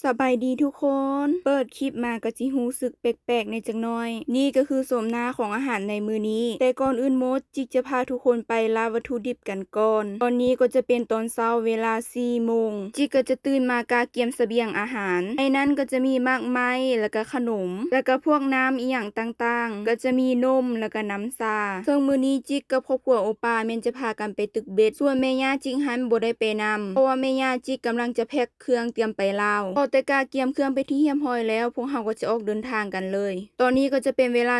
สบายดีทุกคน เปิดคลิปมาก็จิรู้สึกแปลกๆในจักหน่อย นี่ก็คือโฉมหน้าของอาหารในมื้อนี้ แต่ก่อนอื่นหมดจิกจะพาทุกคนไปล่าวัตถุดิบกันก่อน ตอนนี้ก็จะเป็นตอนเช้าเวลา 4 โมง จิกก็จะตื่นมากาเกียมเสบียงอาหาร ในนั้นก็จะมีมากมายแล้วก็ขนม แล้วก็พวกน้ำอีหยังต่างๆ ก็จะมีนมแล้วก็น้ำชาซึ่งมื้อนี้จิกกับครอบครัวโอป้าแม่นจะพากันไปตึกเบ็ด ส่วนแม่ย่าจิกหันบ่ได้ไปนำ เพราะว่าแม่ย่าจิกกำลังจะแพ็คเครื่องเตรียมไปลาวพอแต่กาเกียมเครื่องไปที่เรียบร้อยแล้วพวกเราก็จะออกเดินทางกันเลย ตอนนี้ก็จะเป็นเวลา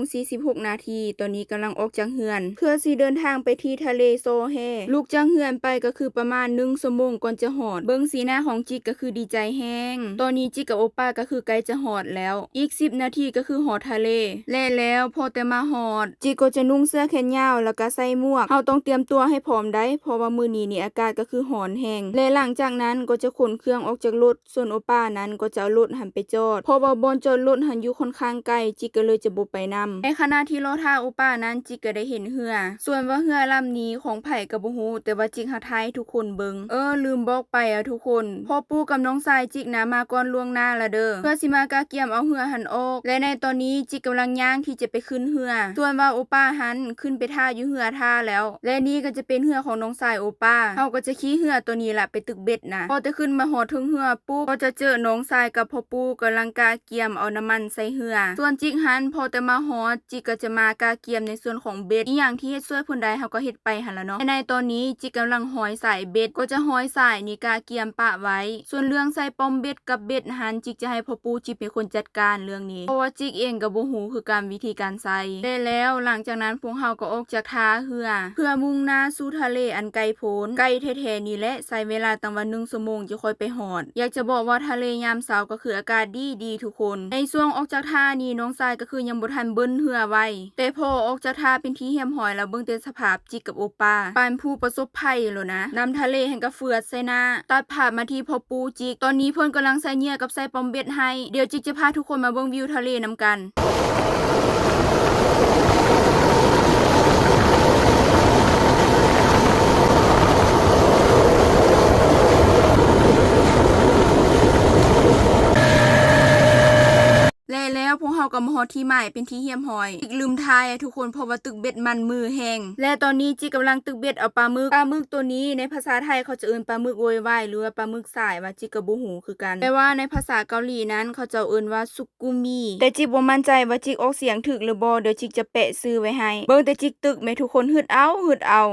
4:46 นาที ตอนนี้กำลังออกจากเรือน เพื่อสิเดินทางไปที่ทะเลโซเฮลูกจากเรือนไปก็คือประมาณ1 ชั่วโมงก่อนจะฮอด เบิ่งสีหน้าของจิกก็คือดีใจแฮงตอนนี้จิกกับโอป้าก็คือใกล้จะฮอดแล้วอีก10 นาทีก็คือฮอดทะเลและแล้วพอแต่มาฮอดจิกก็จะนุ่งเสื้อแขนยาวแล้วก็ใส่หมวกเฮาต้องเตรียมตัวให้พร้อมได้เพราะว่ามื้อนี้นี่อากาศก็คือร้อนแฮงและหลังจากนั้นก็จะขนเครื่องออกจากรถส่วนโอป้านั้นก็จะเอารถหันไปจอดเพราะว่าบ่อนจอดรถหันอยู่ค่อนข้างไกลจิกก็เลยจะบ่ไปนำในขณะที่รอท่าโอป้านั้นจิกก็ได้เห็นเรือส่วนว่าเรือลำนี้ของไผก็บ่ฮู้แต่ว่าจิกหาทายทุกคนเบิ่งลืมบอกไปทุกคนพ่อปู่กับน้องชายจิกนะมาก่อนล่วงหน้าละเด้อเพื่อสิมากาเกียมเอาเรือหันออกและในตอนนี้จิกกำลังย่างที่จะไปขึ้นเรือส่วนว่าโอป้าหันขึ้นไปท่าอยู่เรือท่าแล้วและนี่ก็จะเป็นเรือของน้องชายโอป้าเฮาก็จะขี่เรือตัวนี้ล่ะไปตึกเบ็ดนะพอจะขึ้นมาหอดถึงเรือปุ๊บก็จะเจอน้องชายกับพ่อปู่กำลังกาเกียมเอาน้ำมันใส่เรือส่วนจิกหันพอแต่มาหอดจิกก็จะมากาเกียมในส่วนของเบ็ดอีหยังที่เฮ็ดช่วยเพิ่นได้เฮาก็เฮ็ดไปหั่นล่ะเนาะในตอนนี้จิกกำลังห้อยสายเบ็ดก็จะห้อยสายนี่กาเกียมปะไว้ส่วนเรื่องใส่ปอมเบ็ดกับเบ็ดหันจิกจะให้พ่อปู่จิเป็นคนจัดการเรื่องนี้เพราะว่าจิกเองก็บ่ฮู้คือการวิธีการใส่ได้แล้วหลังจากนั้นพวกเฮาก็ออกจากท่าเรือเพื่อมุ่งหน้าสู่ทะเลอันไกลโพ้นไกลแท้ๆนี่แหละใช้เวลาตั้งว่า1 ชั่วโมงจะค่อยไปฮอดอยากจะบอกว่าทะเลยามเช้าก็คืออากาศดีทุกคนในช่วงออกจากท่านี่น้องชายก็คือยังบ่ทันเบิ้นเรือไว้แต่พอออกจากท่าเป็นที่เหี่ยมหอยแล้วเบิ่งแต่สภาพจิกกับโอป้าปานผู้ประสบภัยแล้วนะน้ำทะเลแห่งก็เฟือดใส่หน้าตัดภาพมาที่พ่อปู่จิกตอนนี้เพิ่นกำลังใส่เหยื่อกับใส่ปอมเบ็ดให้เดี๋ยวจิกจะพาทุกคนมาเบิ่งวิวทะเลนำกันแล้วพวกเฮาก็มาฮอดที่หมายเป็นที่เหี่ยมหอยอีกลืมทายทุกคนเพราะว่าตึกเบ็ดมันมือแห้งและตอนนี้จิกำลังตึกเบ็ดเอาปลาหมึกตัวนี้ในภาษาไทยเขาจะเอิ้นปลาหมึกโวยวายหรือว่าปลาหมึกสายว่าจิกก็บ่ฮู้คือกันแต่ว่าในภาษาเกาหลีนั้นเขาจะเอิ้นว่าซุกุมิแต่จิกบ่มั่นใจว่าจิกออกเสียงถูกหรือบ่เดี๋ยวจิกจะแปะชื่อไว้ให้เบิ่งแต่จิกตึกแม่ทุกคนฮึดเอาเ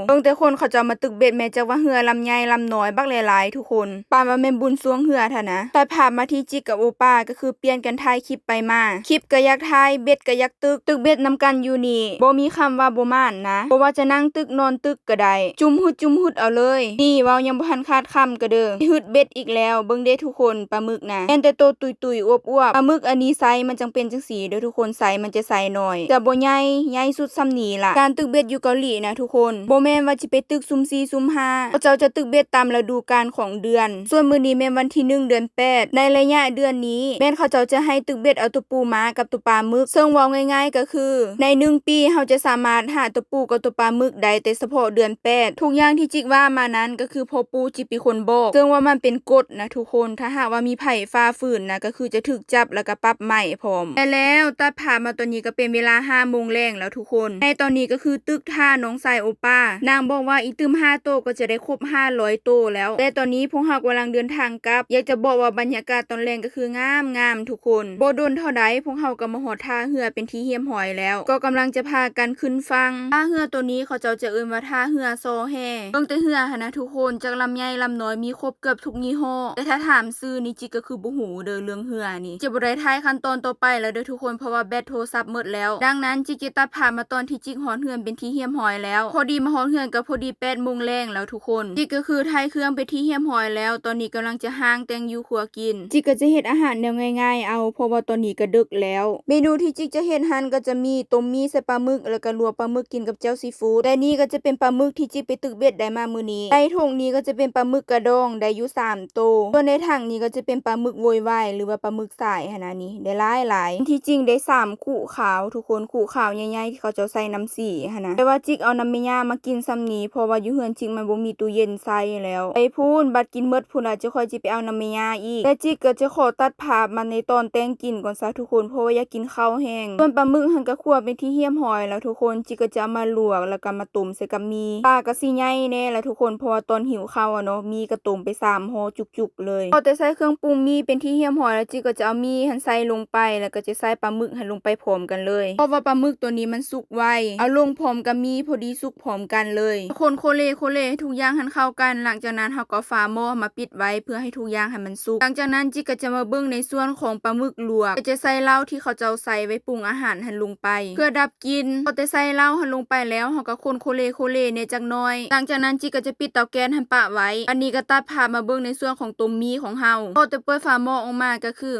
บิ่งแต่คนเขาจะมาตึกเบ็ดแม่จักว่าเหือลำใหญ่ลำน้อยบักหลายๆทุกคนปานว่าแม่นบุญสวงเหือท่านะตัดภาพมาที่จิกกับโอป้าก็คือเปลี่ยนกันถ่ายคลิปไปมาคลิปก็อยากถ่ายเบ็ดก็อยากตึกเบ็ดนำกันอยู่นี่บ่มีคำว่าบ่ม่านนะบ่ว่าจะนั่งตึกนอนตึกก็ได้จุ่มหุดเอาเลยนี่เว้ายังบ่ทันขาดคำก็เด้อฮึดเบ็ดอีกแล้วเบิ่งเด้ทุกคนปลาหมึกนะแม่นแต่โตตุยๆอวบปลาหมึกอันนี้ไซส์มันจังเป็นจังซี่เด้อทุกคนไซส์มันจะไซส์น้อยจะบ่ใหญ่สุดส่ำนี้ล่ะการตึกเบ็ดอยู่เกาหลีนะทุกคนบ่แม่นว่าสิไปตึกซุ่ม4ซุ่ม5เขาเจ้าจะตึกเบ็ดตามฤดูกาลของเดือนส่วนมื้อนี้แม่นวันที่1 เดือน 8ในระยะเดือนนี้แม่นเขาเจ้าจะให้ตึกเบ็ดเอาตัวปูม้ากับตัวปลาหมึกซึ่งเว้าง่ายๆก็คือใน1 ปีเฮาจะสามารถหาตัวปูกับตัวปลาหมึกได้แต่เฉพาะเดือน 8ทุกอย่างที่จิกว่ามานั้นก็คือพ่อปู่จิเป็นคนบอกซึ่งว่ามันเป็นกฎนะทุกคนถ้าหากว่ามีไผฝ่าฝืนนะก็คือจะถูกจับแล้วก็ปรับใหม่พร้อมแล้วตัดภาพมาตอนนี้ก็เป็นเวลา 5 โมงแลงแล้วทุกคนในตอนนี้ก็คือตึกท่าน้องชายโอป้านางบอกว่าอีตึม5 โตก็จะได้ครบ500 โตแล้วแต่ตอนนี้พวกเฮากำลังเดินทางกลับอยากจะบอกว่าบรรยากาศตอนแลงก็คืองามทุกคนบ่โดนเท่าใดพวกเฮาก็มาฮอดท่าเรือเป็นที่เหี่ยมหอยแล้วก็กำลังจะพากันขึ้นฟังท่าเรือตัวนี้เขาจะเอิ้นว่าท่าเรือโซแฮเบิ่งแต่เรือหั่นนะทุกคนจากลำใหญ่ลำน้อยมีครบเกือบทุกยี่ห้อแต่ถ้าถามชื่อนี่จิก็คือบ่ฮู้เด้อเรื่องเรือนี่จะบ่ได้ทายขั้นตอนต่อไปแล้วเด้อทุกคนเพราะว่าแบตโทรศัพท์หมดแล้วดังนั้นจิจะตัดภาพมาตอนที่จิฮอดเรือนเป็นที่เหี่ยมหอยแล้วพอดีมาฮอดเรือนก็พอดี8 โมงแลงแล้วทุกคนจิก็คือทายเครื่องไปที่เหี่ยมหอยแล้วตอนนี้กำลังจะห้างแต่งอยู่ครัวกินจิก็จะเฮ็ดอาหารแนวง่ายๆเอาเพราะว่าตอนนี้ก็ดึกแล้ว เมนูที่จิกจะเฮ็ดหั่นก็จะมีต้มมีใส่ปลาหมึกแล้วก็ลวกปลาหมึกกินกับแจ่วซีฟู้ดแต่นี่ก็จะเป็นปลาหมึกที่จิกไปตึกเบ็ดได้มามื้อนี้ในถุงนี้ก็จะเป็นปลาหมึกกระดองได้อยู่3โตวส่วนในถังนี้ก็จะเป็นปลาหมึกโวยวายหรือว่าปลาหมึกสายหั่นน่ะนี่ได้หลายที่จริงได้3ขู่ขาวทุกคนขู่ขาวใหญ่ๆที่เขาจะใส่น้ำสีหั่นนะแต่ว่าจิกเอาน้ำแม่ย่ามากินซ้ำนี้เพราะว่าอยู่เฮือนจิกมันบ่มีตู้เย็นใส่แล้วไปพูนบัดกินหมดพุ่นล่ะจะค่อยจิไปเอาน้ำแม่ย่าอีกแต่จิกก็จะขอตัดภาพมาในตอนแต่งกินก่อนซะทุกคนเพราะว่าอยากกินข้าวแห้งส่วนปลาหมึกหั่นก็คั่วเป็นที่เหี้ยมหอยแล้วทุกคนจิกก็จะเอามาลวกแล้วก็มาต้มใส่กับมีปลาก็สิใหญ่แน่แล้วทุกคนเพราะว่าตอนหิวข้าวอะเนาะมีก็ต้มไป3ห่อจุกๆเลยพอแต่ใส่เครื่องปรุงมีเป็นที่เหี้ยมหอยแล้วจิกก็จะเอามีหั่นใส่ลงไปแล้วก็จะใส่ปลาหมึกหั่นลงไปพร้อมกันเลยเพราะว่าปลาหมึกตัวนี้มันสุกไวเอาลงพร้อมกับมีพอดีสุกพร้อมกันเลยคนโคเลให้ทุกอย่างหั่นเข้ากันหลังจากนั้นเฮาก็ฝาหม้อมาปิดไว้เพื่อให้ทุกอย่างให้มันสุกหลังจากนั้นจิกก็จะมาเบิ่งในส่วนของปลาหมึกลวกก็จะใส่เหล้าที่เขาจะเอาใส่ไว้ปรุงอาหารหั่นลงไปเพื่อดับกลิ่นพอแต่ใส่เหล้าหั่นลงไปแล้วเฮาก็คนโคเลเนี่ยจักหน่อยหลังจากนั้นจิกก็จะปิดเตาแก๊สหั่นปะไว้อันนี้ก็ตัดภาพมาเบิ่งในส่วนของต้มมีของเฮาพอแต่เปิดฝาหม้อออกมาก็คือ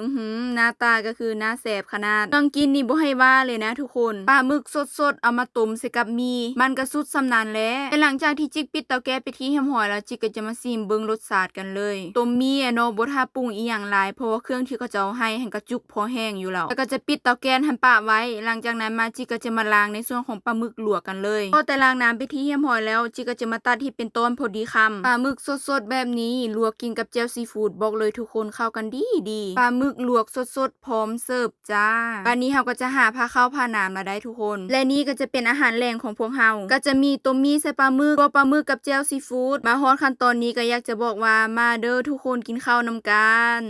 หน้าตาก็คือน่าแซ่บขนาดต้องกินนี่บ่ให้ว่าเลยนะทุกคนปลาหมึกสดๆเอามาต้มใส่กับมีมันก็สุดสำนานแล้วแต่หลังจากที่จิกปิดเตาแก๊สไปที่เหี่ยมหอยแล้วจิกก็จะมาซิมเบิ่งรสชาติกันเลยต้มมีอะเนาะบ่ทาปรุงอีหยังหลายเพราะว่าเครื่องที่เขาจะเอาให้หั่นก็จุกพอแห้งอยู่แล้วแล้วก็จะปิดเตาแก๊สหั่นปะไว้หลังจากนั้นมาจิกก็จะมาล้างในส่วนของปลาหมึกลวกกันเลยพอแต่ล้างน้ำไปที่เหี่ยมหอยแล้วจิกก็จะมาตัดที่เป็นตอนพอดีคำปลาหมึกสดๆแบบนี้ลวกกินกับแจ่วซีฟู้ดบอกเลยทุกคนเข้ากันดีปลาหมึกลวกสดๆพร้อมเสิร์ฟจ้าวันนี้เฮาก็จะหาผ้าข้าวผ้าน้ำมาได้ทุกคนและนี่ก็จะเป็นอาหารแรงของพวกเฮาก็จะมีต้มมีใส่ปลาหมึกปลาหมึกกับแจ่วซีฟู้ดมาฮอดขั้นตอนนี้ก็อยากจะบอกว่ามาเด้อทุกคนกินข้าวนำกัน